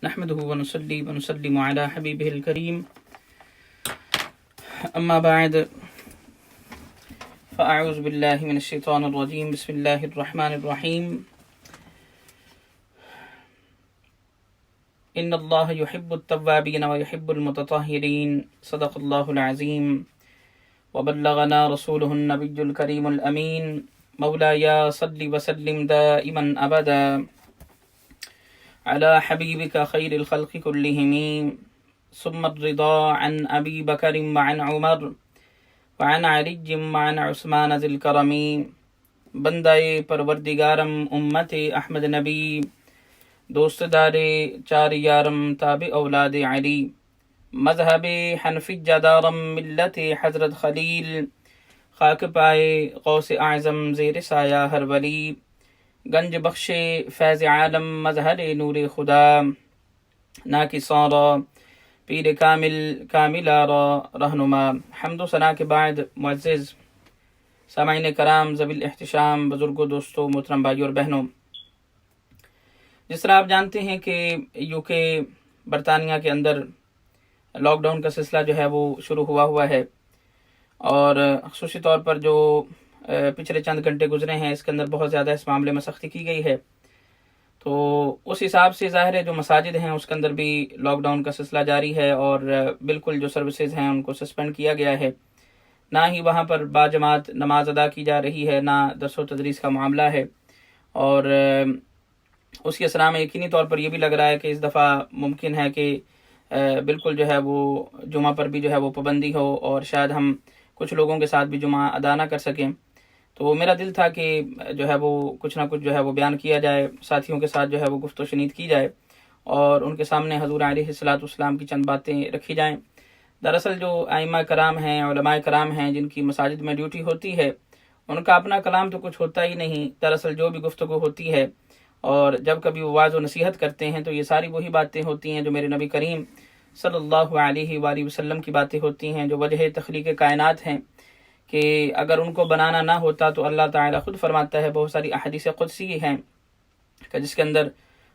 نحمده ونصلي ونسلم على حبيبه الكريم أما بعد فأعوذ بالله من الشيطان الرجيم بسم الله الرحمن الرحيم إن الله يحب التوابين ويحب المتطهرين صدق الله العظيم وبلغنا رسوله النبي الكريم الأمين مولاي صل وسلم دائما أبدا على حبيبك خير الخلق كلهم ثم الرضا عن أبي بكر وعن عمر وعن علي وعن عثمان ذي الكرم بندائے پروردگارم امت احمد نبی دوست دار چار یارم تابع اولاد علی مذہب حنفی جدارم ملت حضرت خلیل خاک پائے غوث اعظم زیر سایہ ہر ولی گنج بخش فیض عالم مظہر نور خدا ناکساں را پیر کامل را رہنما حمد و ثنا کے بعد معزز سامعین کرام ذوی الاحتشام بزرگوں دوستوں محترم بھائیوں اور بہنوں، جس طرح آپ جانتے ہیں کہ یو کے برطانیہ کے اندر لاک ڈاؤن کا سلسلہ جو ہے وہ شروع ہوا ہے، اور خصوصی طور پر جو پچھلے چند گھنٹے گزرے ہیں اس کے اندر بہت زیادہ اس معاملے میں سختی کی گئی ہے۔ تو اس حساب سے ظاہر ہے جو مساجد ہیں اس کے اندر بھی لاک ڈاؤن کا سلسلہ جاری ہے، اور بالکل جو سروسز ہیں ان کو سسپینڈ کیا گیا ہے، نہ ہی وہاں پر باجماعت نماز ادا کی جا رہی ہے، نہ درس و تدریس کا معاملہ ہے، اور اس کے اثر میں یقینی طور پر یہ بھی لگ رہا ہے کہ اس دفعہ ممکن ہے کہ بالکل جو ہے وہ جمعہ پر بھی جو ہے وہ پابندی ہو، اور شاید ہم کچھ لوگوں کے ساتھ بھی جمعہ ادا نہ کر سکیں۔ تو میرا دل تھا کہ جو ہے وہ کچھ نہ کچھ جو ہے وہ بیان کیا جائے، ساتھیوں کے ساتھ جو ہے وہ گفت و شنید کی جائے، اور ان کے سامنے حضور علیہ الصلوۃ والسلام کی چند باتیں رکھی جائیں۔ دراصل جو ائمہ کرام ہیں، علماء کرام ہیں، جن کی مساجد میں ڈیوٹی ہوتی ہے، ان کا اپنا کلام تو کچھ ہوتا ہی نہیں۔ دراصل جو بھی گفتگو ہوتی ہے اور جب کبھی وہ واعظ و نصیحت کرتے ہیں تو یہ ساری وہی باتیں ہوتی ہیں جو میرے نبی کریم صلی اللہ علیہ وآلہ وسلم کی باتیں ہوتی ہیں، جو وجہ تخلیق کائنات ہیں، کہ اگر ان کو بنانا نہ ہوتا تو اللہ تعالیٰ خود فرماتا ہے، بہت ساری احادیث قدسی ہیں کہ جس کے اندر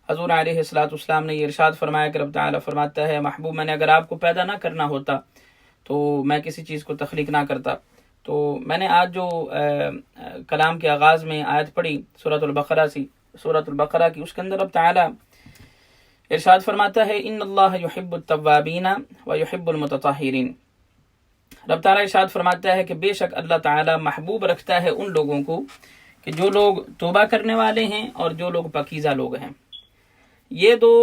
حضور علیہ الصلوۃ والسلام نے یہ ارشاد فرمایا کہ رب تعالیٰ فرماتا ہے، محبوب میں نے اگر آپ کو پیدا نہ کرنا ہوتا تو میں کسی چیز کو تخلیق نہ کرتا۔ تو میں نے آج جو کلام کے آغاز میں آیت پڑھی سورۃ البقرہ کی، اس کے اندر رب تعالیٰ ارشاد فرماتا ہے ان اللہ یحب التوابین ویحب المتطہرین۔ رب تعالیٰ ارشاد فرماتا ہے کہ بے شک اللہ تعالیٰ محبوب رکھتا ہے ان لوگوں کو کہ جو لوگ توبہ کرنے والے ہیں اور جو لوگ پاکیزہ لوگ ہیں۔ یہ دو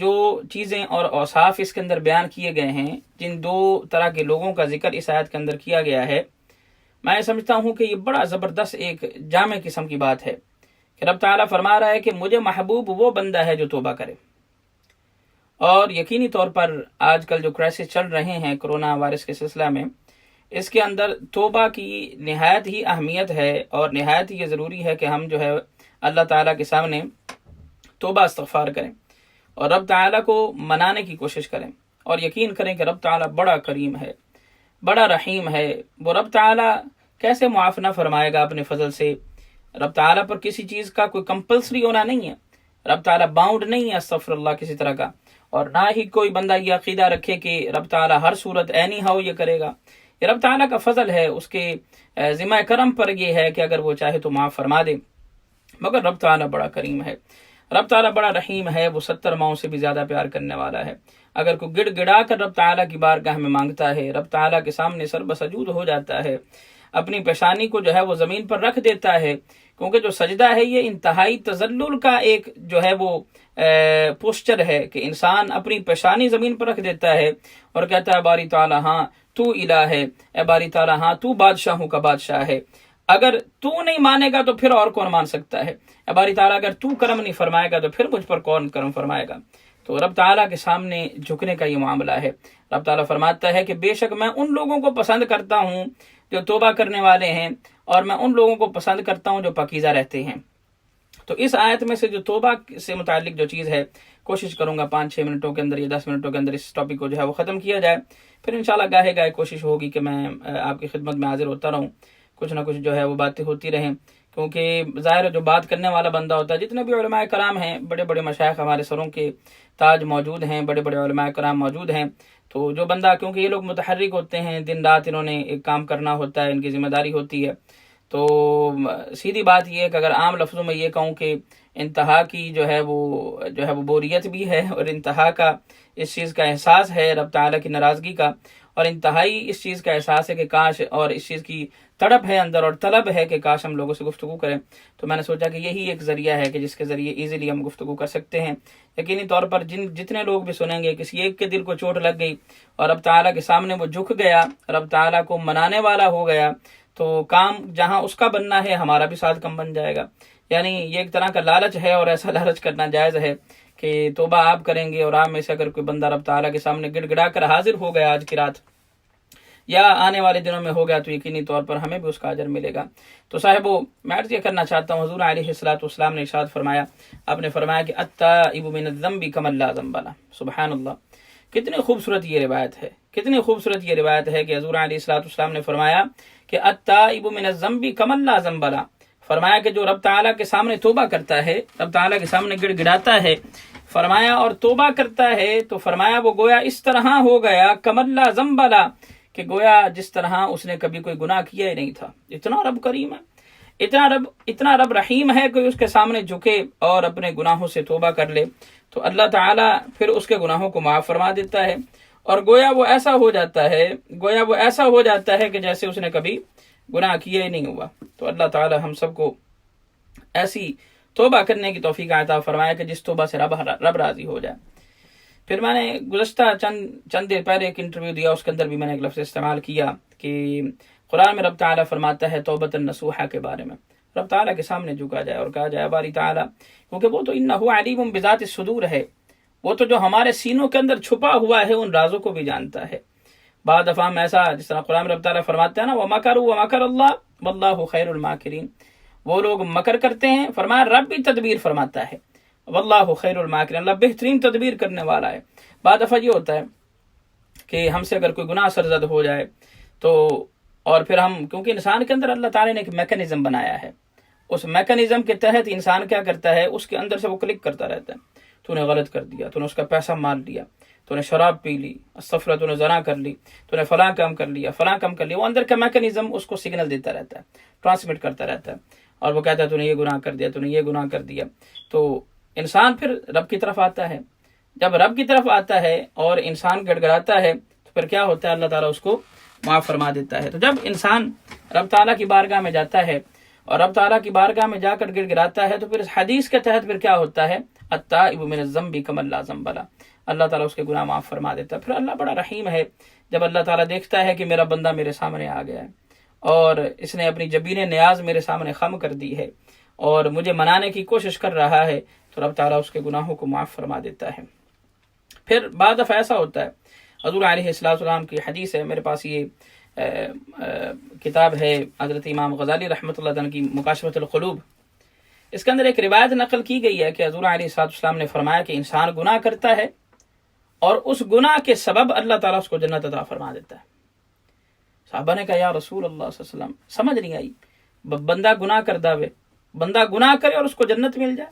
جو چیزیں اور اوصاف اس کے اندر بیان کیے گئے ہیں، جن دو طرح کے لوگوں کا ذکر اس آیت کے اندر کیا گیا ہے، میں سمجھتا ہوں کہ یہ بڑا زبردست ایک جامع قسم کی بات ہے کہ رب تعالیٰ فرما رہا ہے کہ مجھے محبوب وہ بندہ ہے جو توبہ کرے۔ اور یقینی طور پر آج کل جو کرائسس چل رہے ہیں کرونا وائرس کے سلسلہ میں، اس کے اندر توبہ کی نہایت ہی اہمیت ہے، اور نہایت ہی یہ ضروری ہے کہ ہم جو ہے اللہ تعالیٰ کے سامنے توبہ استغفار کریں اور رب تعالیٰ کو منانے کی کوشش کریں، اور یقین کریں کہ رب تعالیٰ بڑا کریم ہے، بڑا رحیم ہے۔ وہ رب تعالیٰ کیسے معاف نہ فرمائے گا اپنے فضل سے؟ رب تعالیٰ پر کسی چیز کا کوئی کمپلسری ہونا نہیں ہے، رب تعالیٰ باؤنڈ نہیں ہے استغفر اللہ کسی طرح کا، اور نہ ہی کوئی بندہ یہ عقیدہ رکھے کہ رب تعالیٰ ہر صورت اینی ہو یہ کرے گا۔ یہ رب تعالیٰ کا فضل ہے، اس کے ذمہ کرم پر یہ ہے کہ اگر وہ چاہے تو معاف فرما دے، مگر رب تعالیٰ بڑا کریم ہے، رب تعالیٰ بڑا رحیم ہے، وہ 70 ماؤں سے بھی زیادہ پیار کرنے والا ہے۔ اگر کوئی گڑ گڑا کر رب تعالیٰ کی بارگاہ میں مانگتا ہے، رب تعالیٰ کے سامنے سر بسجود ہو جاتا ہے، اپنی پیشانی کو جو ہے وہ زمین پر رکھ دیتا ہے، کیونکہ جو سجدہ ہے یہ انتہائی تذلل کا ایک جو ہے وہ پوسچر ہے کہ انسان اپنی پیشانی زمین پر رکھ دیتا ہے اور کہتا ہے باری تعالیٰ ہاں تو الہ ہے، اے باری تعالیٰ ہاں تو بادشاہوں کا بادشاہ ہے، اگر تو نہیں مانے گا تو پھر اور کون مان سکتا ہے، اے باری تعالیٰ اگر تو کرم نہیں فرمائے گا تو پھر مجھ پر کون کرم فرمائے گا۔ تو رب تعالیٰ کے سامنے جھکنے کا یہ معاملہ ہے۔ رب تعالیٰ فرماتا ہے کہ بے شک میں ان لوگوں کو پسند کرتا ہوں جو توبہ کرنے والے ہیں، اور میں ان لوگوں کو پسند کرتا ہوں جو پاکیزہ رہتے ہیں۔ تو اس آیت میں سے جو توبہ سے متعلق جو چیز ہے، کوشش کروں گا 5-6 منٹوں کے اندر یا 10 منٹوں کے اندر اس ٹاپک کو جو ہے وہ ختم کیا جائے، پھر انشاءاللہ گاہے کوشش ہوگی کہ میں آپ کی خدمت میں حاضر ہوتا رہوں، کچھ نہ کچھ جو ہے وہ باتیں ہوتی رہیں کیونکہ ظاہر جو بات کرنے والا بندہ ہوتا ہے، جتنے بھی علماء کرام ہیں، بڑے بڑے مشائخ ہمارے سروں کے تاج موجود ہیں، بڑے بڑے علماء کرام موجود ہیں، تو جو بندہ، کیونکہ یہ لوگ متحرک ہوتے ہیں، دن رات انہوں نے ایک کام کرنا ہوتا ہے، ان کی ذمہ داری ہوتی ہے، تو سیدھی بات یہ ہے کہ اگر عام لفظوں میں یہ کہوں کہ انتہا کی جو ہے وہ بوریت بھی ہے، اور انتہا کا اس چیز کا احساس ہے رب تعالیٰ کی ناراضگی کا، اور انتہائی اس چیز کا احساس ہے کہ کاش، اور اس چیز کی تڑپ ہے اندر اور طلب ہے کہ کاش ہم لوگوں سے گفتگو کریں، تو میں نے سوچا کہ یہی ایک ذریعہ ہے کہ جس کے ذریعے ایزیلی ہم گفتگو کر سکتے ہیں۔ یقینی طور پر جتنے لوگ بھی سنیں گے، کسی ایک کے دل کو چوٹ لگ گئی اور رب تعالیٰ کے سامنے وہ جھک گیا، رب تعالیٰ کو منانے والا ہو گیا، تو کام جہاں اس کا بننا ہے ہمارا بھی ساتھ کم بن جائے گا۔ یعنی یہ ایک طرح کا لالچ ہے، اور ایسا لالچ کرنا جائز ہے کہ توبہ آپ کریں گے اور آپ میں سے اگر کوئی بندہ رب تعالیٰ کے سامنے گڑ گڑا کر حاضر ہو گیا آج کی رات یا آنے والے دنوں میں ہو گیا، تو یقینی طور پر ہمیں بھی اس کا اجر ملے گا۔ تو صاحبو، میں عرض یہ کرنا چاہتا ہوں، حضور علیہ الصلوۃ والسلام نے ارشاد فرمایا، آپ نے فرمایا کہ التائب من الذنب کمن لا ذنب لہ۔ سبحان اللہ، کتنی خوبصورت یہ روایت ہے، کتنی خوبصورت یہ روایت ہے کہ حضور علیہ الصلوۃ والسلام نے فرمایا کہ التائب من الذنب کمن لا ذنب لہ، فرمایا کہ جو رب تعالیٰ کے سامنے توبہ کرتا ہے، رب تعالیٰ کے سامنے گڑ گڑاتا ہے، فرمایا اور توبہ کرتا ہے، تو فرمایا وہ گویا اس طرح ہو گیا کمن لا ذنب لہ، کہ گویا جس طرح اس نے کبھی کوئی گناہ کیا ہی نہیں تھا۔ اتنا رب کریم ہے، اتنا رب رحیم ہے کہ اس کے سامنے جھکے اور اپنے گناہوں سے توبہ کر لے تو اللہ تعالیٰ پھر اس کے گناہوں کو معاف فرما دیتا ہے، اور گویا وہ ایسا ہو جاتا ہے کہ جیسے اس نے کبھی گناہ کیا ہی نہیں ہوا۔ تو اللہ تعالیٰ ہم سب کو ایسی توبہ کرنے کی توفیق عطا فرمائے کہ جس توبہ سے رب راضی ہو جائے۔ پھر میں نے گزشتہ چند دیر پہلے ایک انٹرویو دیا، اس کے اندر بھی میں نے ایک لفظ استعمال کیا کہ قرآن میں رب تعالیٰ فرماتا ہے توبۃ نصوحہ کے بارے میں، رب تعالیٰ کے سامنے جھکا جائے اور کہا جائے باری تعالیٰ، کیونکہ وہ تو انہ علیم بذات الصدور ہے، وہ تو جو ہمارے سینوں کے اندر چھپا ہوا ہے ان رازوں کو بھی جانتا ہے۔ بعض دفعہ میں ایسا، جس طرح قرآن میں رب تعالیٰ فرماتا ہے نا، وَمَكَرُوا وَمَكَرَ اللَّهُ وَاللَّهُ خَيْرُ الْمَاكِرِينَ، وہ لوگ مکر کرتے ہیں، فرمایا رب بھی تدبیر فرماتا ہے، واللہ خیر الماکرین، اللہ بہترین تدبیر کرنے والا ہے۔ بعض دفعہ یہ ہوتا ہے کہ ہم سے اگر کوئی گناہ سرزد ہو جائے تو، اور پھر ہم، کیونکہ انسان کے اندر اللہ تعالیٰ نے ایک میکانزم بنایا ہے، اس میکانزم کے تحت انسان کیا کرتا ہے، اس کے اندر سے وہ کلک کرتا رہتا ہے، تو نے غلط کر دیا، تو نے اس کا پیسہ مار لیا، تو نے شراب پی لی، استغفر، تو نے زنا کر لی، تو نے فلاں کام کر لیا، فلاں کام کر لیا، وہ اندر کا میکانزم اس کو سگنل دیتا رہتا ہے، ٹرانسمٹ کرتا رہتا ہے، اور وہ کہتا ہے تو نے یہ گناہ کر دیا، تو نے یہ گناہ کر دیا۔ تو انسان پھر رب کی طرف آتا ہے، جب رب کی طرف آتا ہے اور انسان گڑ گڑاتا ہے تو پھر کیا ہوتا ہے، اللہ تعالیٰ اس کو معاف فرما دیتا ہے۔ تو جب انسان رب تعالیٰ کی بارگاہ میں جاتا ہے اور رب تعالیٰ کی بارگاہ میں جا کر گڑ گڑاتا ہے تو پھر اس حدیث کے تحت پھر کیا ہوتا ہے، التائب من الذنب کمن لا ذنب لہ، اللہ تعالیٰ اس کے گناہ معاف فرما دیتا ہے۔ پھر اللہ بڑا رحیم ہے، جب اللہ تعالیٰ دیکھتا ہے کہ میرا بندہ میرے سامنے آ گیا ہے اور اس نے اپنی جبین نیاز میرے سامنے خم کر دی ہے اور مجھے منانے کی کوشش کر رہا ہے، تو رب تعالیٰ اس کے گناہوں کو معاف فرما دیتا ہے۔ پھر بعد دفعہ ایسا ہوتا ہے، حضور علیہ السلام کی حدیث ہے، میرے پاس یہ کتاب ہے حضرت امام غزالی رحمۃ اللہ تعالیٰ کی مکاشفۃ القلوب، اس کے اندر ایک روایت نقل کی گئی ہے کہ حضور علیہ السلام نے فرمایا کہ انسان گناہ کرتا ہے اور اس گناہ کے سبب اللہ تعالیٰ اس کو جنت عطا فرما دیتا ہے۔ صحابہ نے کہا یا رسول اللہ صلی اللہ علیہ وسلم، سمجھ نہیں آئی، بندہ گناہ کر داوے، بندہ گناہ کرے اور اس کو جنت مل جائے،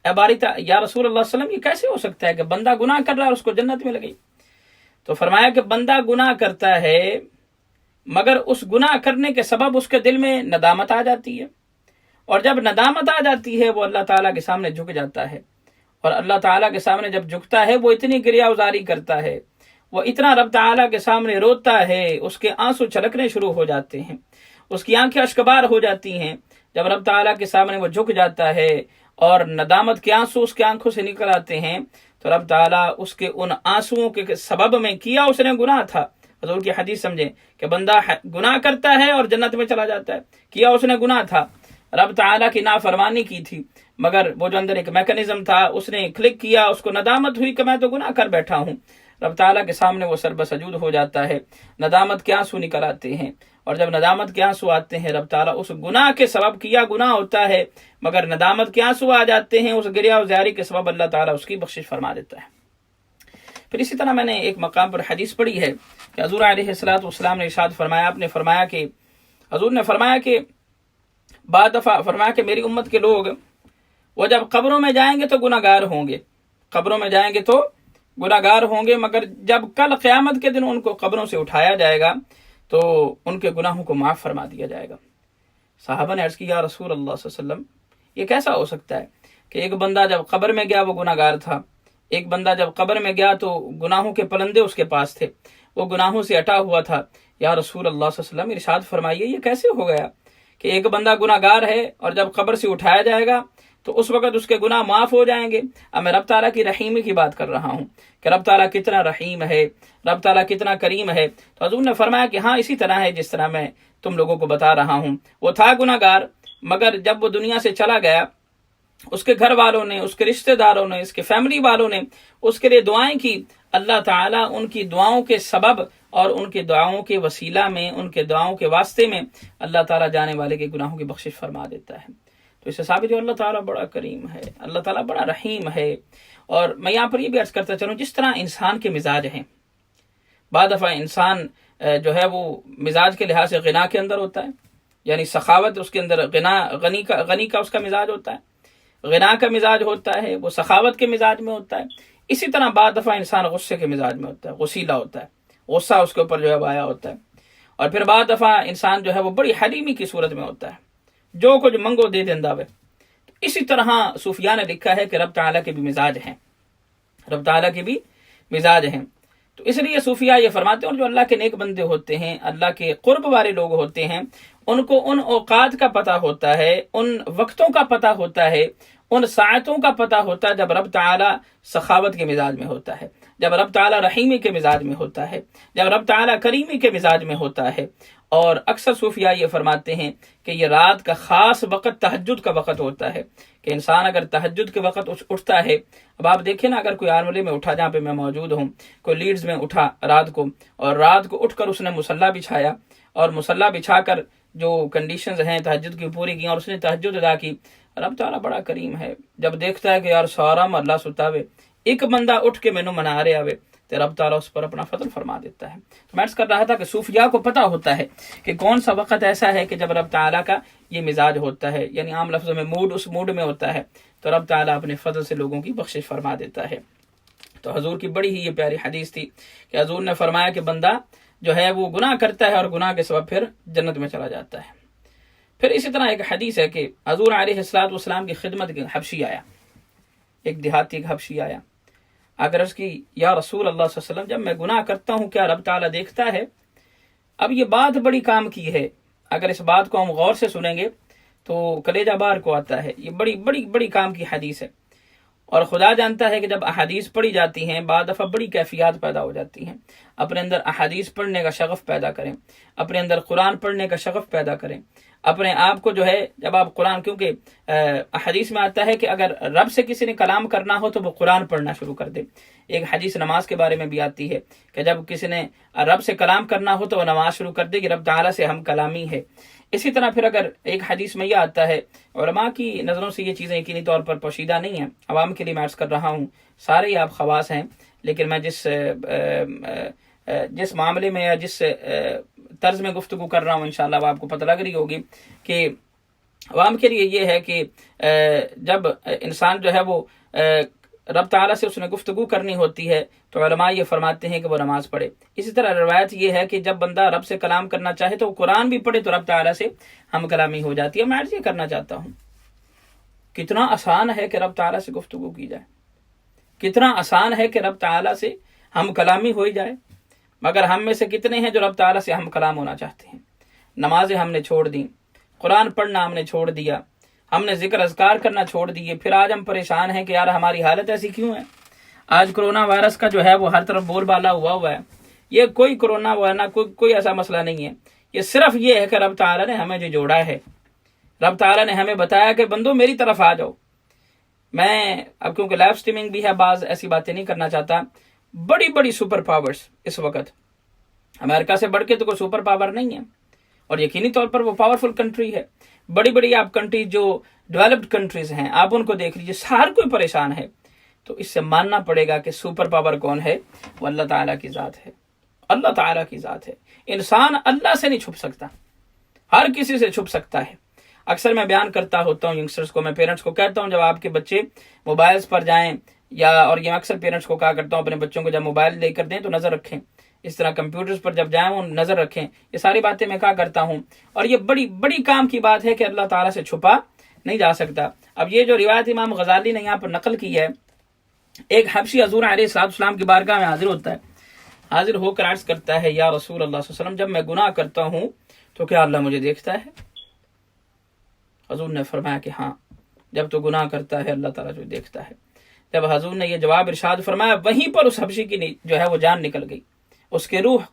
اے باری یا رسول اللہ صلی اللہ علیہ وسلم، یہ کیسے ہو سکتا ہے کہ بندہ گناہ کر رہا ہے اور اس کو جنت مل گئی؟ تو فرمایا کہ بندہ گناہ کرتا ہے مگر اس گناہ کرنے کے سبب اس کے دل میں ندامت آ جاتی ہے، اور جب ندامت آ جاتی ہے وہ اللہ تعالیٰ کے سامنے جھک جاتا ہے، اور اللہ تعالیٰ کے سامنے جب جھکتا ہے وہ اتنی گریہ ازاری کرتا ہے، وہ اتنا رب تعالیٰ کے سامنے روتا ہے، اس کے آنسو چھلکنے شروع ہو جاتے ہیں، اس کی آنکھیں اشکبار ہو جاتی ہیں۔ جب رب تعالیٰ کے سامنے وہ جھک جاتا ہے اور ندامت کے آنسو اس کے آنکھوں سے نکل آتے ہیں، تو رب تعالیٰ اس کے ان آنسوؤں کے سبب میں، کیا اس نے گناہ تھا، حضور کی حدیث سمجھیں کہ بندہ گناہ کرتا ہے اور جنت میں چلا جاتا ہے، کیا اس نے گناہ تھا، رب تعالیٰ کی نافرمانی کی تھی، مگر وہ جو اندر ایک میکانزم تھا اس نے کلک کیا، اس کو ندامت ہوئی کہ میں تو گناہ کر بیٹھا ہوں، رب تعالیٰ کے سامنے وہ سر بسجود ہو جاتا ہے، ندامت کے آنسو نکل آتے ہیں، اور جب ندامت کے آنسو آتے ہیں رب تعالیٰ اس گناہ کے سبب، کیا گناہ ہوتا ہے مگر ندامت کے آنسو آ جاتے ہیں، اس گریہ و زاری کے سبب اللہ تعالیٰ اس کی بخشش فرما دیتا ہے۔ پھر اسی طرح میں نے ایک مقام پر حدیث پڑھی ہے کہ حضور علیہ الصلوۃ والسلام نے ارشاد فرمایا، آپ نے فرمایا کہ حضور نے فرمایا کہ بعض دفعہ فرمایا کہ میری امت کے لوگ وہ جب قبروں میں جائیں گے تو گناہگار ہوں گے، قبروں میں جائیں گے تو گناہگار ہوں گے، مگر جب کل قیامت کے دن ان کو قبروں سے اٹھایا جائے گا تو ان کے گناہوں کو معاف فرما دیا جائے گا۔ صحابہ نے عرض کی یا رسول اللہ صلی اللہ علیہ وسلم یہ کیسا ہو سکتا ہے کہ ایک بندہ جب قبر میں گیا وہ گناہگار تھا، ایک بندہ جب قبر میں گیا تو گناہوں کے پلندے اس کے پاس تھے، وہ گناہوں سے اٹا ہوا تھا۔ یا رسول اللہ صلی اللہ علیہ وسلم ارشاد فرمائیے یہ کیسے ہو گیا کہ ایک بندہ گناہگار ہے اور جب قبر سے اٹھایا جائے گا تو اس وقت اس کے گناہ معاف ہو جائیں گے۔ اب میں رب تعالیٰ کی رحیمی کی بات کر رہا ہوں کہ رب تعالیٰ کتنا رحیم ہے، رب تعالیٰ کتنا کریم ہے۔ تو حضور نے فرمایا کہ ہاں اسی طرح ہے جس طرح میں تم لوگوں کو بتا رہا ہوں، وہ تھا گناہگار، مگر جب وہ دنیا سے چلا گیا اس کے گھر والوں نے، اس کے رشتہ داروں نے، اس کے فیملی والوں نے اس کے لیے دعائیں کی، اللہ تعالیٰ ان کی دعاؤں کے سبب اور ان کے دعاؤں کے وسیلہ میں، ان کے دعاؤں کے واسطے میں اللہ تعالیٰ جانے والے کے گناہوں کی بخشش فرما دیتا ہے۔ تو اس سے ثابت ہے اللہ تعالیٰ بڑا کریم ہے، اللہ تعالیٰ بڑا رحیم ہے۔ اور میں یہاں پر یہ بھی عرض کرتا چلوں، جس طرح انسان کے مزاج ہیں، بعض دفعہ انسان جو ہے وہ مزاج کے لحاظ سے غنا کے اندر ہوتا ہے، یعنی سخاوت اس کے اندر، غنی کا اس کا مزاج ہوتا ہے، غنا کا مزاج ہوتا ہے، وہ سخاوت کے مزاج میں ہوتا ہے۔ اسی طرح بعض دفعہ انسان غصے کے مزاج میں ہوتا ہے، غصیلا ہوتا ہے، غصہ اس کے اوپر جو ہے آیا ہوتا ہے۔ اور پھر بعض دفعہ انسان جو ہے وہ بڑی حلیمی کی صورت میں ہوتا ہے، جو کچھ منگو دے دیندا ہے۔ اسی طرح صوفیاء نے لکھا ہے کہ رب تعالیٰ کے بھی مزاج ہیں، رب تعالیٰ کے بھی مزاج ہیں۔ تو اس لیے صوفیاء یہ فرماتے ہیں، اور جو اللہ کے نیک بندے ہوتے ہیں، اللہ کے قرب والے لوگ ہوتے ہیں، ان کو ان اوقات کا پتہ ہوتا ہے، ان وقتوں کا پتہ ہوتا ہے، ان ساعتوں کا پتہ ہوتا ہے جب رب تعالیٰ سخاوت کے مزاج میں ہوتا ہے، جب رب تعالیٰ رحیمی کے مزاج میں ہوتا ہے، جب رب تعالیٰ کریمی کے مزاج میں ہوتا ہے۔ اور اکثر صوفیاء یہ فرماتے ہیں کہ یہ رات کا خاص وقت تہجد کا وقت ہوتا ہے، کہ انسان اگر تہجد کے وقت اٹھتا ہے، اب آپ دیکھیں نا، اگر کوئی آرملے میں اٹھا، جہاں پہ میں موجود ہوں، کوئی لیڈز میں اٹھا رات کو، اور رات کو اٹھ کر اس نے مصلی بچھایا، اور مصلی بچھا کر جو کنڈیشنز ہیں تہجد کی پوری کی، اور اس نے تہجد ادا کی، رب تعالیٰ بڑا کریم ہے، جب دیکھتا ہے کہ یار سارا اللہ ستاوے، ایک بندہ اٹھ کے مینوں منا رہے آوے، تو رب تعالیٰ اس پر اپنا فضل فرما دیتا ہے۔ تو میں عرض کر رہا تھا کہ صوفیاء کو پتہ ہوتا ہے کہ کون سا وقت ایسا ہے کہ جب رب تعالیٰ کا یہ مزاج ہوتا ہے، یعنی عام لفظوں میں موڈ، اس موڈ میں ہوتا ہے، تو رب تعالیٰ اپنے فضل سے لوگوں کی بخشش فرما دیتا ہے۔ تو حضور کی بڑی ہی یہ پیاری حدیث تھی کہ حضور نے فرمایا کہ بندہ جو ہے وہ گناہ کرتا ہے اور گناہ کے سبب پھر جنت میں چلا جاتا ہے۔ پھر اسی طرح ایک حدیث ہے کہ حضور علیہ السلام کی خدمت کے حبشی آیا، ایک دیہاتی ایک حبشی آیا، اگر اس کی یا رسول اللہ صلی اللہ علیہ وسلم جب میں گناہ کرتا ہوں کیا رب تعالیٰ دیکھتا ہے؟ اب یہ بات بڑی کام کی ہے، اگر اس بات کو ہم غور سے سنیں گے تو کلیجہ بار کو آتا ہے، یہ بڑی بڑی بڑی کام کی حدیث ہے۔ اور خدا جانتا ہے کہ جب احادیث پڑھی جاتی ہیں بعض دفعہ بڑی کیفیات پیدا ہو جاتی ہیں، اپنے اندر احادیث پڑھنے کا شغف پیدا کریں، اپنے اندر قرآن پڑھنے کا شغف پیدا کریں، اپنے آپ کو جو ہے جب آپ قرآن، کیونکہ حدیث میں آتا ہے کہ اگر رب سے کسی نے کلام کرنا ہو تو وہ قرآن پڑھنا شروع کر دے۔ ایک حدیث نماز کے بارے میں بھی آتی ہے کہ جب کسی نے رب سے کلام کرنا ہو تو وہ نماز شروع کر دے کہ رب تعالیٰ سے ہم کلامی ہے۔ اسی طرح پھر اگر ایک حدیث میں یہ آتا ہے، علماء کی نظروں سے یہ چیزیں یقینی طور پر پوشیدہ نہیں ہیں، عوام کے لیے میں عرض کر رہا ہوں، سارے ہی آپ خواص ہیں، لیکن میں جس معاملے میں یا جس طرز میں گفتگو کر رہا ہوں انشاءاللہ وہ آپ کو پتہ لگ رہی ہوگی کہ عوام کے لیے یہ ہے کہ جب انسان جو ہے وہ رب تعالیٰ سے اس نے گفتگو کرنی ہوتی ہے تو علماء یہ فرماتے ہیں کہ وہ نماز پڑھے۔ اسی طرح روایت یہ ہے کہ جب بندہ رب سے کلام کرنا چاہے تو وہ قرآن بھی پڑھے تو رب تعالیٰ سے ہم کلامی ہو جاتی ہے۔ میں عرض یہ کرنا چاہتا ہوں کتنا آسان ہے کہ رب تعالیٰ سے گفتگو کی جائے، کتنا آسان ہے کہ رب تعالیٰ سے ہم کلامی ہو جائے، مگر ہم میں سے کتنے ہیں جو رب تعالیٰ سے ہم کلام ہونا چاہتے ہیں؟ نمازیں ہم نے چھوڑ دیں، قرآن پڑھنا ہم نے چھوڑ دیا، ہم نے ذکر اذکار کرنا چھوڑ دیے، پھر آج ہم پریشان ہیں کہ یار ہماری حالت ایسی کیوں ہے؟ آج کرونا وائرس کا جو ہے وہ ہر طرف بول بالا ہوا ہے۔ یہ کوئی کرونا وائرس کوئی ایسا مسئلہ نہیں ہے، یہ صرف یہ ہے کہ رب تعالیٰ نے ہمیں جو جوڑا ہے، رب تعالیٰ نے ہمیں بتایا کہ بندو میری طرف آ جاؤ۔ میں اب کیونکہ لائیو سٹریمنگ بھی ہے، بعض ایسی باتیں نہیں کرنا چاہتا، بڑی بڑی سپر پاورز اس وقت امریکہ سے بڑھ کے تو کوئی سپر پاور نہیں ہے، اور یقینی طور پر وہ پاورفل کنٹری ہے۔ بڑی بڑی آپ کنٹری جو ڈیولپڈ کنٹریز ہیں آپ ان کو دیکھ لیجیے، ہر کوئی پریشان ہے۔ تو اس سے ماننا پڑے گا کہ سپر پاور کون ہے؟ وہ اللہ تعالیٰ کی ذات ہے، اللہ تعالیٰ کی ذات ہے۔ انسان اللہ سے نہیں چھپ سکتا، ہر کسی سے چھپ سکتا ہے۔ اکثر میں بیان کرتا ہوتا ہوں ینگسٹرز کو، میں پیرنٹس کو کہتا ہوں جب آپ کے بچے موبائلز پر جائیں اور یہ اکثر پیرنٹس کو کہا کرتا ہوں اپنے بچوں کو جب موبائل لے کر دیں تو نظر رکھیں، اس طرح کمپیوٹرز پر جب جائیں وہ نظر رکھیں، یہ ساری باتیں میں کہا کرتا ہوں، اور یہ بڑی بڑی کام کی بات ہے کہ اللہ تعالیٰ سے چھپا نہیں جا سکتا۔ اب یہ جو روایت امام غزالی نے یہاں پر نقل کی ہے، ایک حبشی حضور علیہ السلام کی بارگاہ میں حاضر ہوتا ہے، حاضر ہو کر عرض کرتا ہے یا رسول اللہ صلی اللہ علیہ وسلم، جب میں گناہ کرتا ہوں تو کیا اللہ مجھے دیکھتا ہے؟ حضور نے فرمایا کہ ہاں، جب تو گناہ کرتا ہے اللہ تعالیٰ جو دیکھتا ہے۔ جب حضور نے یہ جواب ارشاد فرمایا، وہیں پر اس حبشی کی جو ہے وہ جان نکل گئی، اس کے روح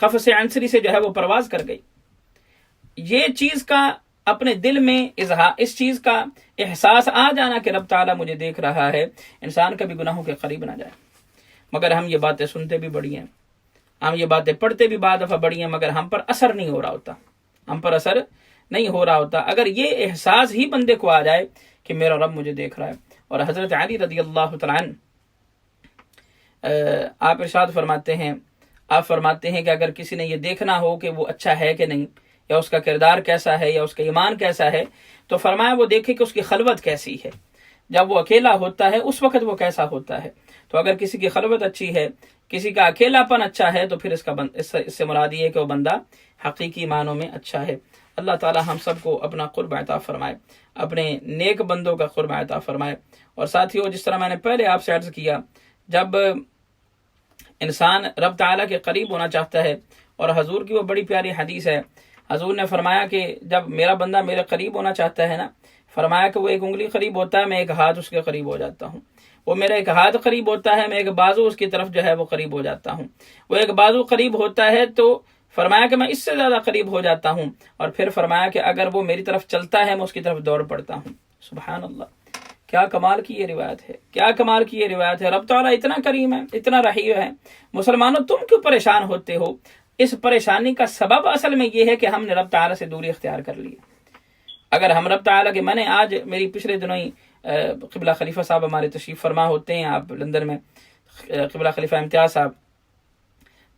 قفص عنصری سے جو ہے وہ پرواز کر گئی۔ یہ چیز کا اپنے دل میں اس چیز کا احساس آ جانا کہ رب تعالیٰ مجھے دیکھ رہا ہے، انسان کبھی گناہوں کے قریب نہ جائے۔ مگر ہم یہ باتیں سنتے بھی بڑی ہیں، ہم یہ باتیں پڑھتے بھی بعض دفعہ بڑی ہیں، مگر ہم پر اثر نہیں ہو رہا ہوتا، ہم پر اثر نہیں ہو رہا ہوتا۔ اگر یہ احساس ہی بندے کو آ جائے کہ میرا رب مجھے دیکھ رہا ہے۔ اور حضرت علی رضی اللہ تعالیٰ عنہ آپ ارشاد فرماتے ہیں کہ اگر کسی نے یہ دیکھنا ہو کہ وہ اچھا ہے کہ نہیں، یا اس کا کردار کیسا ہے، یا اس کا ایمان کیسا ہے، تو فرمایا وہ دیکھے کہ اس کی خلوت کیسی ہے، جب وہ اکیلا ہوتا ہے اس وقت وہ کیسا ہوتا ہے۔ تو اگر کسی کی خلوت اچھی ہے، کسی کا اکیلا پن اچھا ہے، تو پھر اس سے مراد یہ ہے کہ وہ بندہ حقیقی معنوں میں اچھا ہے۔ اللہ تعالی ہم سب کو اپنا قرب عطا فرمائے، اپنے نیک بندوں کا قرب عطا فرمائے۔ اور ساتھیو، جس طرح میں نے پہلے آپ سے عرض کیا، جب انسان رب تعالیٰ کے قریب ہونا چاہتا ہے، اور حضور کی وہ بڑی پیاری حدیث ہے، حضور نے فرمایا کہ جب میرا بندہ میرے قریب ہونا چاہتا ہے نا، فرمایا کہ وہ ایک انگلی قریب ہوتا ہے، میں ایک ہاتھ اس کے قریب ہو جاتا ہوں، وہ میرا ایک ہاتھ قریب ہوتا ہے، میں ایک بازو اس کی طرف جو ہے وہ قریب ہو جاتا ہوں، وہ ایک بازو قریب ہوتا ہے تو فرمایا کہ میں اس سے زیادہ قریب ہو جاتا ہوں، اور پھر فرمایا کہ اگر وہ میری طرف چلتا ہے میں اس کی طرف دوڑ پڑتا ہوں۔ سبحان اللہ، کیا کمال کی یہ روایت ہے، کیا کمال کی یہ روایت ہے۔ رب تعالیٰ اتنا کریم ہے، اتنا رحیم ہے۔ مسلمانوں، تم کیوں پریشان ہوتے ہو؟ اس پریشانی کا سبب اصل میں یہ ہے کہ ہم نے رب تعالیٰ سے دوری اختیار کر لی۔ اگر ہم رب تعالیٰ کے، میں نے آج میری پچھلے دنوں ہی قبلہ خلیفہ صاحب ہمارے تشریف فرما ہوتے ہیں آپ لندن میں، قبلہ خلیفہ امتیاز صاحب،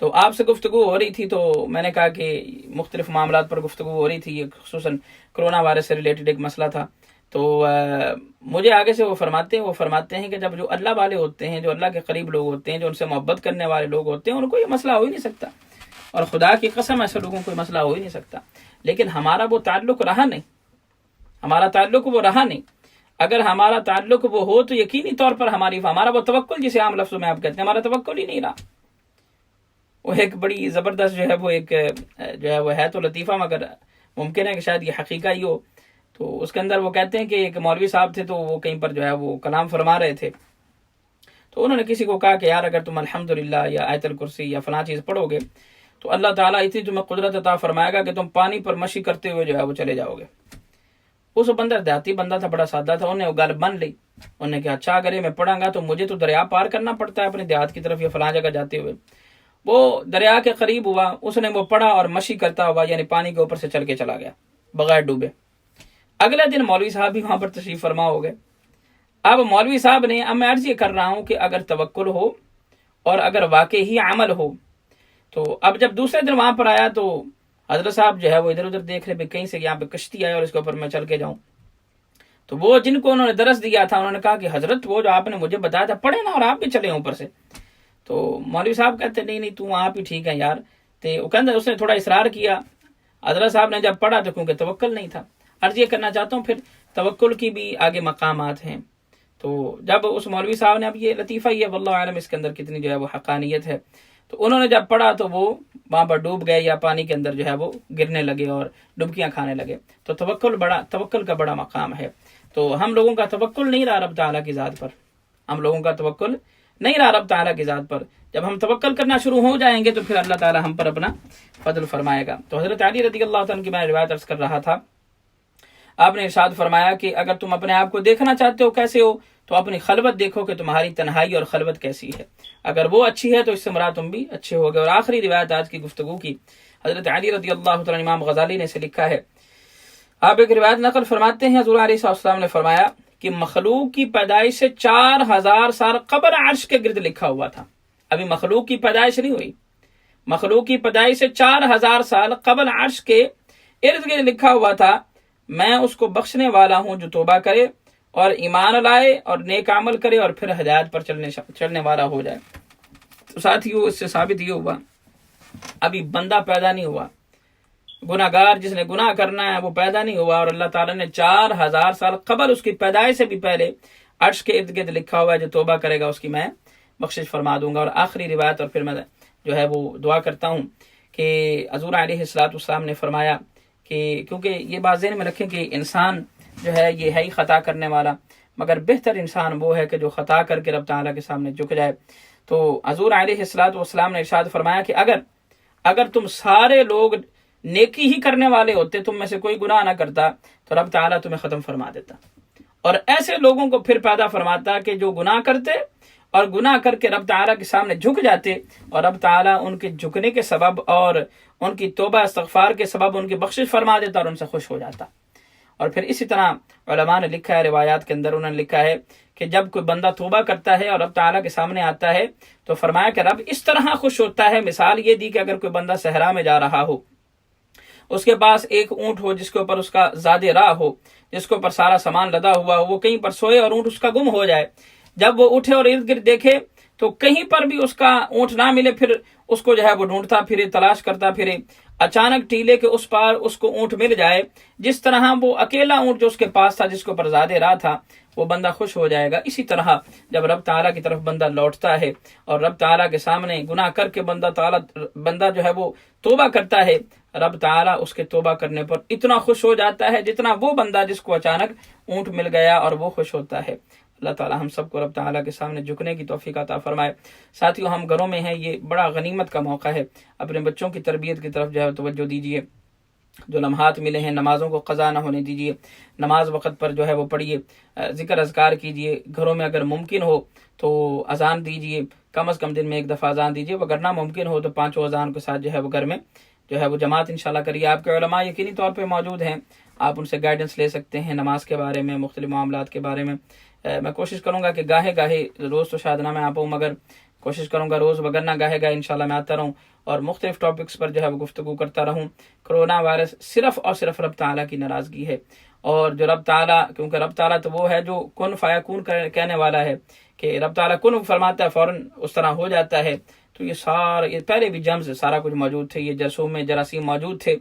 تو آپ سے گفتگو ہو رہی تھی، تو میں نے کہا کہ مختلف معاملات پر گفتگو ہو رہی تھی، خصوصاً کرونا وائرس سے ریلیٹڈ ایک مسئلہ تھا۔ تو مجھے آگے سے وہ فرماتے ہیں کہ جب جو اللہ والے ہوتے ہیں، جو اللہ کے قریب لوگ ہوتے ہیں، جو ان سے محبت کرنے والے لوگ ہوتے ہیں، ان کو یہ مسئلہ ہو ہی نہیں سکتا، اور خدا کی قسم ایسے لوگوں کو یہ مسئلہ ہو ہی نہیں سکتا۔ لیکن ہمارا وہ تعلق رہا نہیں، ہمارا تعلق وہ رہا نہیں۔ اگر ہمارا تعلق وہ ہو تو یقینی طور پر ہمارا وہ توکل، جسے عام لفظوں میں آپ کہتے ہیں، ہمارا توکل ہی نہیں رہا۔ وہ ایک بڑی زبردست جو ہے وہ ایک جو ہے وہ ہے تو لطیفہ، مگر ممکن ہے کہ شاید یہ حقیقہ ہی ہو۔ تو اس کے اندر وہ کہتے ہیں کہ ایک مولوی صاحب تھے، تو وہ کہیں پر جو ہے وہ کلام فرما رہے تھے، تو انہوں نے کسی کو کہا کہ یار اگر تم الحمدللہ یا آیت الکرسی یا فلاں چیز پڑھو گے تو اللہ تعالیٰ اتنی تمہیں قدرت عطا فرمائے گا کہ تم پانی پر مشی کرتے ہوئے جو ہے وہ چلے جاؤ گے۔ اس بندہ دیہاتی بندہ تھا، بڑا سادہ تھا، انہوں نے وہ گل مان لی، انہوں نے کہا اچھا اگر میں پڑھاں گا تو مجھے تو دریا پار کرنا پڑتا ہے اپنے دیہات کی طرف یا فلاں جگہ جاتے ہوئے۔ وہ دریا کے قریب ہوا، اس نے وہ پڑھا اور مشی کرتا ہوا، یعنی پانی کے اوپر سے چل کے چلا گیا بغیر ڈوبے۔ اگلے دن مولوی صاحب بھی وہاں پر تشریف فرما ہو گئے۔ اب مولوی صاحب نے، اب میں عرض یہ کر رہا ہوں کہ اگر توکل ہو اور اگر واقعی عمل ہو، تو اب جب دوسرے دن وہاں پر آیا تو حضرت صاحب جو ہے وہ ادھر ادھر دیکھ رہے، کہیں سے یہاں پہ کشتی آئے اور اس کے اوپر میں چل کے جاؤں۔ تو وہ جن کو انہوں نے درس دیا تھا، انہوں نے کہا کہ حضرت وہ جو آپ نے مجھے بتایا تھا پڑھے نا، اور آپ بھی چلے اوپر سے۔ تو مولوی صاحب کہتے نہیں تو آپ ہی ٹھیک ہے یار۔ تو وہ کہتے اس نے تھوڑا اصرار کیا، حضرت صاحب نے جب پڑھا تو کیونکہ توکل نہیں تھا۔ عرض یہ کرنا چاہتا ہوں پھر توکل کی بھی آگے مقامات ہیں۔ تو جب اس مولوی صاحب نے، اب یہ لطیفہ ہی ہے واللہ عالم اس کے اندر کتنی جو ہے وہ حقانیت ہے، تو انہوں نے جب پڑھا تو وہ وہاں پر ڈوب گئے، یا پانی کے اندر جو ہے وہ گرنے لگے اور ڈبکیاں کھانے لگے۔ تو توکل کا بڑا مقام ہے۔ تو ہم لوگوں کا توکل نہیں رہا رب تعالیٰ کی ذات پر، ہم لوگوں کا توکل نہیں رہا رب تعالیٰ کی ذات پر۔ جب ہم توکل کرنا شروع ہو جائیں گے تو پھر اللہ تعالیٰ ہم پر اپنا فضل فرمائے گا۔ تو حضرت علی رضی اللہ عنہ کی میں روایت عرض کر رہا تھا، آپ نے ارشاد فرمایا کہ اگر تم اپنے آپ کو دیکھنا چاہتے ہو کیسے ہو تو اپنی خلوت دیکھو کہ تمہاری تنہائی اور خلوت کیسی ہے، اگر وہ اچھی ہے تو اس سے مراد تم بھی اچھے ہوگے۔ اور آخری روایت آج کی گفتگو کی، حضرت علی رضی اللہ تعالیٰ امام غزالی نے اسے لکھا ہے، آپ ایک روایت نقل فرماتے ہیں، حضور علیہ السلام نے فرمایا کہ مخلوق کی پیدائش سے 4000 سال قبل عرش کے گرد لکھا ہوا تھا۔ ابھی مخلوق کی پیدائش نہیں ہوئی، مخلوق کی پیدائش سے 4000 سال قبل عرش کے ارد گرد لکھا ہوا تھا میں اس کو بخشنے والا ہوں جو توبہ کرے اور ایمان لائے اور نیک عمل کرے اور پھر ہدایت پر چلنے والا ہو جائے۔ تو ساتھیو، اس سے ثابت یہ ہوا ابھی بندہ پیدا نہیں ہوا، گناہ گار جس نے گناہ کرنا ہے وہ پیدا نہیں ہوا، اور اللہ تعالیٰ نے 4000 سال قبل اس کی پیدائش سے بھی پہلے عرش کے ارد گرد لکھا ہوا ہے جو توبہ کرے گا اس کی میں بخشش فرما دوں گا۔ اور آخری روایت، اور پھر میں جو ہے وہ دعا کرتا ہوں کہ حضور علیہ السلام نے فرمایا کہ کیونکہ یہ بات ذہن میں رکھیں کہ انسان جو ہے یہ ہے ہی خطا کرنے والا، مگر بہتر انسان وہ ہے کہ جو خطا کر کے رب تعالیٰ کے سامنے جھک جائے۔ تو حضور علیہ السلام نے ارشاد فرمایا کہ اگر تم سارے لوگ نیکی ہی کرنے والے ہوتے، تم میں سے کوئی گناہ نہ کرتا، تو رب تعالیٰ تمہیں ختم فرما دیتا، اور ایسے لوگوں کو پھر پیدا فرماتا کہ جو گناہ کرتے اور گناہ کر کے رب تعالیٰ کے سامنے جھک جاتے، اور رب تعالیٰ ان کے جھکنے کے سبب اور ان کی توبہ استغفار کے سبب ان کی بخشش فرما دیتا اور ان سے خوش ہو جاتا۔ اور پھر اسی طرح علماء نے لکھا ہے، روایات کے اندر انہوں نے لکھا ہے کہ جب کوئی بندہ توبہ کرتا ہے اور رب تعالیٰ کے سامنے آتا ہے تو فرمایا کہ رب اس طرح خوش ہوتا ہے، مثال یہ دی کہ اگر کوئی بندہ صحرا میں جا رہا ہو، اس کے پاس ایک اونٹ ہو جس کے اوپر اس کا زاد راہ ہو، جس کے اوپر سارا سامان لدا ہوا ہو، وہ کہیں پر سوئے اور اونٹ اس کا گم ہو جائے، جب وہ اٹھے اور ارد گرد دیکھے تو کہیں پر بھی اس کا اونٹ نہ ملے، پھر اس کو جو ہے وہ ڈھونڈتا پھرے، تلاش کرتا پھرے، اچانک ٹیلے کے اس پار اس کو اونٹ مل جائے، جس طرح وہ اکیلا اونٹ جو اس کے پاس تھا جس کے اوپر زاد راہ تھا، وہ بندہ خوش ہو جائے گا۔ اسی طرح جب رب تعالیٰ کی طرف بندہ لوٹتا ہے اور رب تعالیٰ کے سامنے گناہ کر کے بندہ جو ہے وہ توبہ کرتا ہے، رب تعالیٰ اس کے توبہ کرنے پر اتنا خوش ہو جاتا ہے جتنا وہ بندہ جس کو اچانک اونٹ مل گیا اور وہ خوش ہوتا ہے۔ اللہ تعالیٰ ہم سب کو رب تعالیٰ کے سامنے جھکنے کی توفیق عطا فرمائے۔ ساتھیو، ہم گھروں میں ہیں، یہ بڑا غنیمت کا موقع ہے، اپنے بچوں کی تربیت کی طرف جو ہے توجہ دیجیے، جو لمحات ملے ہیں نمازوں کو قضا نہ ہونے دیجیے، نماز وقت پر جو ہے وہ پڑھیے، ذکر اذکار کیجیے، گھروں میں اگر ممکن ہو تو اذان دیجیے، کم از کم دن میں 1 دفعہ اذان دیجیے، اگر نہ ممکن ہو تو 5 اذان کے ساتھ جو ہے وہ گھر میں جو ہے وہ جماعت انشاءاللہ کریے۔ آپ کے علماء یقینی طور پہ موجود ہیں، آپ ان سے گائیڈنس لے سکتے ہیں نماز کے بارے میں، مختلف معاملات کے بارے میں۔ میں کوشش کروں گا کہ گاہے روز تو شاید نہ میں آ پاؤں، مگر کوشش کروں گا روز وگرنہ گاہے انشاءاللہ میں آتا رہوں اور مختلف ٹاپکس پر جو ہے وہ گفتگو کرتا رہوں۔ کرونا وائرس صرف اور صرف رب تعالیٰ کی ناراضگی ہے، اور جو رب تعالیٰ، کیونکہ رب تعالیٰ تو وہ ہے جو کن فیکون کہنے والا ہے، کہ رب تعالیٰ کن فرماتا ہے فوراً اس طرح ہو جاتا ہے۔ تو یہ پہلے بھی جرمز سارا کچھ موجود تھے، یہ جرثوم میں جراثیم موجود تھے،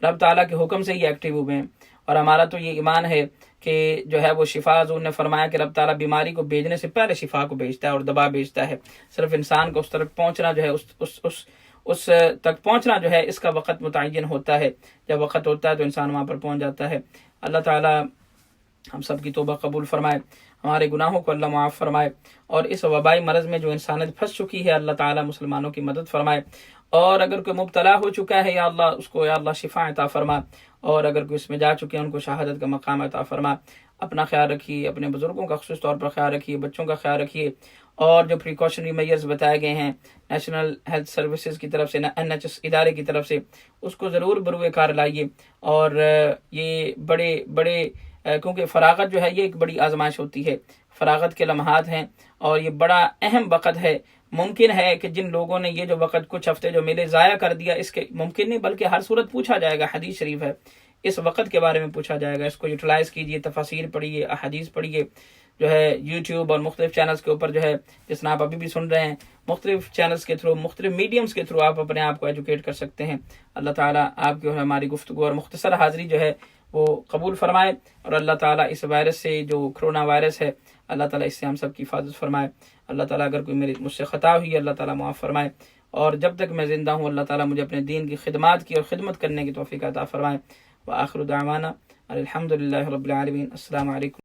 رب تعالیٰ کے حکم سے ہی ایکٹیو ہوئے ہیں۔ اور ہمارا تو یہ ایمان ہے کہ جو ہے وہ شفا، حضور نے فرمایا کہ رب تعالیٰ بیماری کو بھیجنے سے پہلے شفا کو بھیجتا ہے اور دوا بھیجتا ہے، صرف انسان کو اس طرف پہنچنا جو ہے اس تک پہنچنا جو ہے اس کا وقت متعین ہوتا ہے، جب وقت ہوتا ہے تو انسان وہاں پر پہنچ جاتا ہے۔ اللہ تعالیٰ ہم سب کی توبہ قبول فرمائے، ہمارے گناہوں کو اللہ معاف فرمائے، اور اس وبائی مرض میں جو انسانیت پھنس چکی ہے اللہ تعالیٰ مسلمانوں کی مدد فرمائے، اور اگر کوئی مبتلا ہو چکا ہے یا اللہ اس کو یا اللہ شفا عطا فرما، اور اگر کوئی اس میں جا چکے ہیں ان کو شہادت کا مقام عطا فرما۔ اپنا خیال رکھیے، اپنے بزرگوں کا خصوص طور پر خیال رکھیے، بچوں کا خیال رکھیے، اور جو پریکاشنری میئرز بتائے گئے ہیں نیشنل ہیلتھ سروسز کی طرف سے، NHS ادارے کی طرف سے، اس کو ضرور بروئے کار لائیے۔ اور یہ بڑے کیونکہ فراغت جو ہے یہ ایک بڑی آزمائش ہوتی ہے، فراغت کے لمحات ہیں اور یہ بڑا اہم وقت ہے۔ ممکن ہے کہ جن لوگوں نے یہ جو وقت کچھ ہفتے جو ملے ضائع کر دیا، اس کے ممکن نہیں بلکہ ہر صورت پوچھا جائے گا، حدیث شریف ہے اس وقت کے بارے میں پوچھا جائے گا، اس کو یوٹیلائز کیجیے، تفاسیر پڑھیے، احادیث پڑھیے، جو ہے یوٹیوب اور مختلف چینلز کے اوپر جو ہے جس طرح آپ ابھی بھی سن رہے ہیں، مختلف چینلز کے تھرو، مختلف میڈیمز کے تھرو آپ اپنے آپ کو ایجوکیٹ کر سکتے ہیں۔ اللہ تعالیٰ آپ کی اور ہماری گفتگو اور مختصر حاضری جو ہے وہ قبول فرمائے، اور اللہ تعالیٰ اس وائرس سے جو کرونا وائرس ہے اللہ تعالیٰ اس سے ہم سب کی حفاظت فرمائے۔ اللہ تعالیٰ اگر کوئی مجھ سے خطا ہوئی اللہ تعالیٰ معاف فرمائے، اور جب تک میں زندہ ہوں اللہ تعالیٰ مجھے اپنے دین کی خدمات کی اور خدمت کرنے کی توفیق عطا فرمائے۔ وآخر دعوانا الحمدللہ رب العالمین۔ السلام علیکم۔